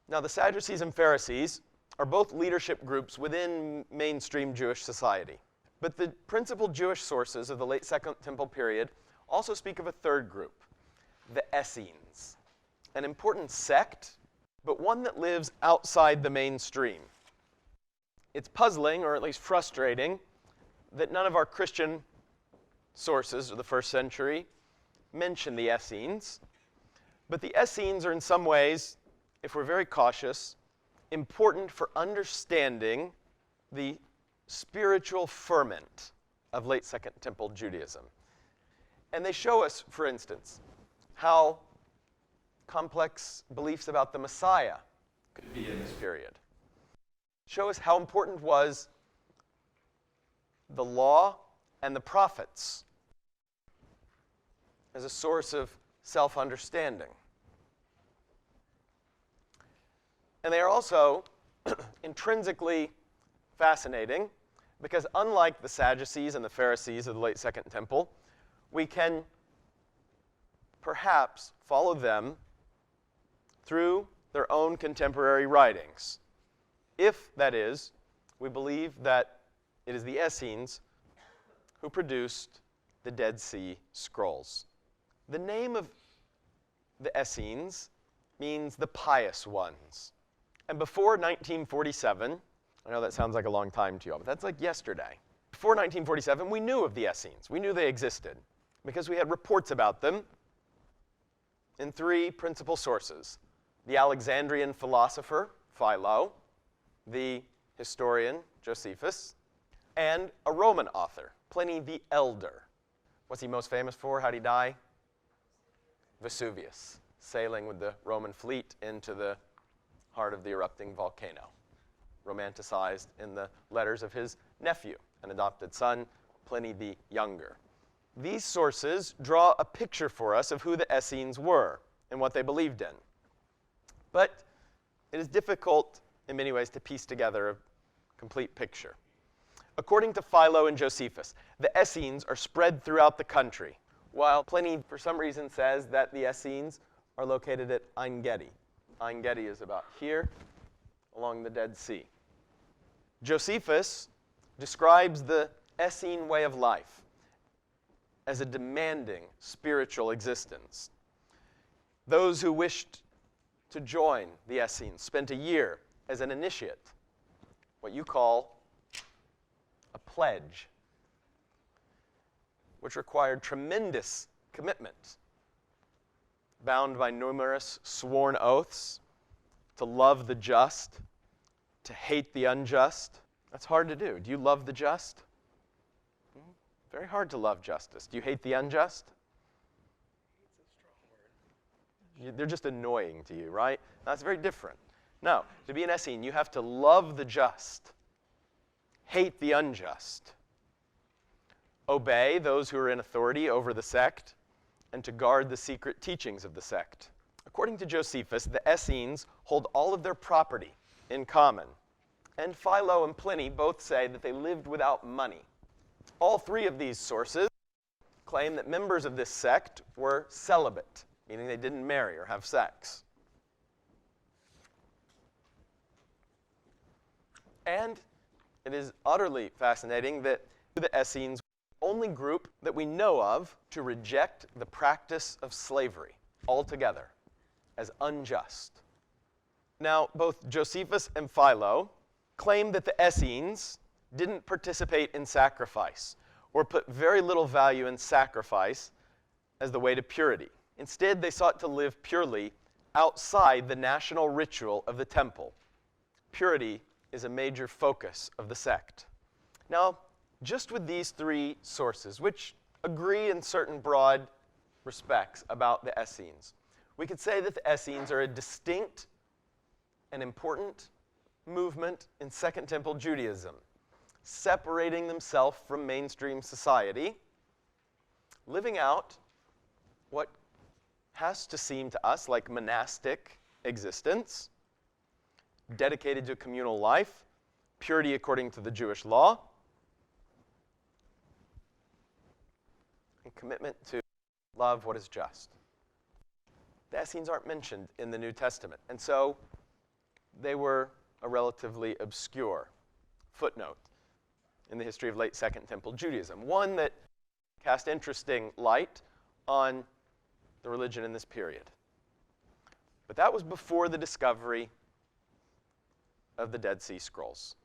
Now, the Sadducees and Pharisees are both leadership groups within mainstream Jewish society. But the principal Jewish sources of the late Second Temple period also speak of a third group, the Essenes, an important sect, but one that lives outside the mainstream. It's puzzling, or at least frustrating, that none of our Christian sources of the first century mention the Essenes. But the Essenes are in some ways, if we're very cautious, important for understanding the spiritual ferment of late Second Temple Judaism. And they show us, for instance, how complex beliefs about the Messiah could be in this period. Show us how important was the law and the prophets as a source of self-understanding. And they are also intrinsically fascinating because unlike the Sadducees and the Pharisees of the late Second Temple, we can perhaps follow them through their own contemporary writings, if, that is, we believe that it is the Essenes who produced the Dead Sea Scrolls. The name of the Essenes means the pious ones. And before 1947, I know that sounds like a long time to you all, but that's like yesterday. Before 1947, we knew of the Essenes. We knew they existed because we had reports about them in three principal sources: the Alexandrian philosopher, Philo, the historian, Josephus, and a Roman author, Pliny the Elder. What's he most famous for? How'd he die? Vesuvius, sailing with the Roman fleet into the heart of the erupting volcano, romanticized in the letters of his nephew, an adopted son, Pliny the Younger. These sources draw a picture for us of who the Essenes were and what they believed in. But it is difficult, in many ways, to piece together a complete picture. According to Philo and Josephus, the Essenes are spread throughout the country, while Pliny, for some reason, says that the Essenes are located at En-Gedi. En-Gedi is about here, along the Dead Sea. Josephus describes the Essene way of life as a demanding spiritual existence. Those who wished to join the Essenes spent a year as an initiate, what you call a pledge, which required tremendous commitment, bound by numerous sworn oaths to love the just, to hate the unjust. That's hard to do. Do you love the just? Very hard to love justice. Do you hate the unjust? It's a strong word. They're just annoying to you, right? That's very different. No, to be an Essene, you have to love the just, hate the unjust, obey those who are in authority over the sect, and to guard the secret teachings of the sect. According to Josephus, the Essenes hold all of their property in common. And Philo and Pliny both say that they lived without money. All three of these sources claim that members of this sect were celibate, meaning they didn't marry or have sex. And it is utterly fascinating that the Essenes were the only group that we know of to reject the practice of slavery altogether as unjust. Now, both Josephus and Philo claim that the Essenes didn't participate in sacrifice or put very little value in sacrifice as the way to purity. Instead, they sought to live purely outside the national ritual of the temple. Purity is a major focus of the sect. Now, just with these three sources, which agree in certain broad respects about the Essenes, we could say that the Essenes are a distinct and important movement in Second Temple Judaism, separating themselves from mainstream society, living out what has to seem to us like monastic existence, dedicated to communal life, purity according to the Jewish law, and commitment to love what is just. The Essenes aren't mentioned in the New Testament, and so they were a relatively obscure footnote in the history of late Second Temple Judaism, one that cast interesting light on the religion in this period. But that was before the discovery of the Dead Sea Scrolls.